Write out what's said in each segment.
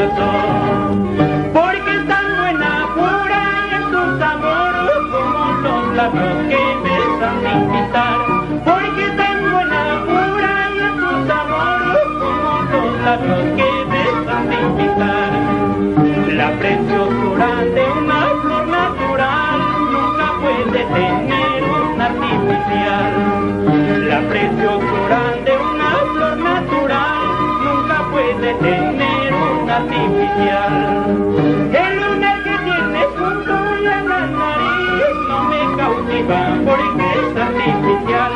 corazón. Porque es tan buena, pura y en su sabor como los labios que besan sin pintar. Porque es tan buena, pura y en su sabor como los labios que besan sin pintar. La preciosura de una flor natural nunca puede tener un artificial. La preciosura de una flor natural nunca puede tener un artificial. El lunar que tienes junto a la nariz no me cautiva porque es artificial.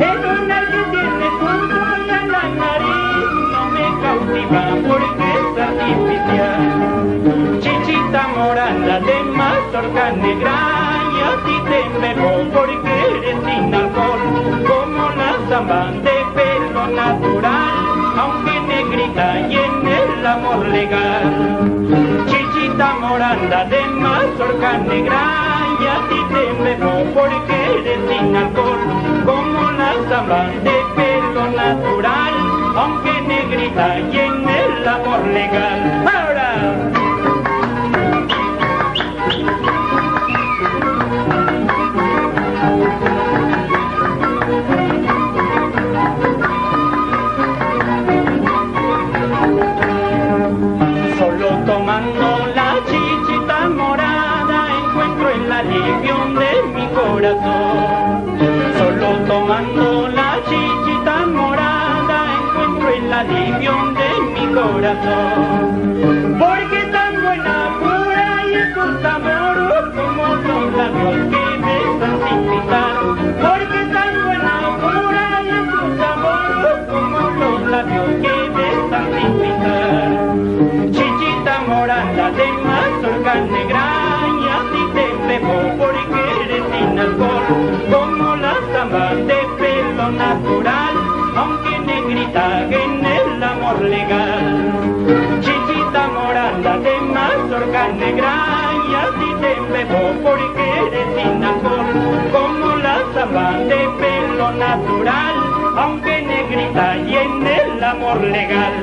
El lunar que tienes junto a la nariz no me cautiva porque es artificial. Chichita morada de mazorca negra, y a ti te embebo porque eres sin alcohol, como la zamba de pelo natural, aunque negrita y en el amor legal. Chichita morada de mazorca negra, y a ti te embebo porque eres sin alcohol, como la zamba de pelo natural, aunque negrita y en el amor legal. ¡Ahora! Tomando la chichita morada encuentro el alivio de mi corazón. Solo tomando la chichita morada encuentro el alivio de mi corazón. Porque es tan buena, pura y es un sabor como los labios que besan sin pisar. Porque es tan buena, pura y es un sabor como los labios que besan sin pisar. Morada de mazorca negra, y a ti te embebo porque eres sin alcohol, como la zamba de pelo natural, aunque negrita en el amor legal. Chichita morada de mazorca negra, y a ti te embebo porque eres sin alcohol, como la zamba de pelo natural, aunque negrita y en el amor legal.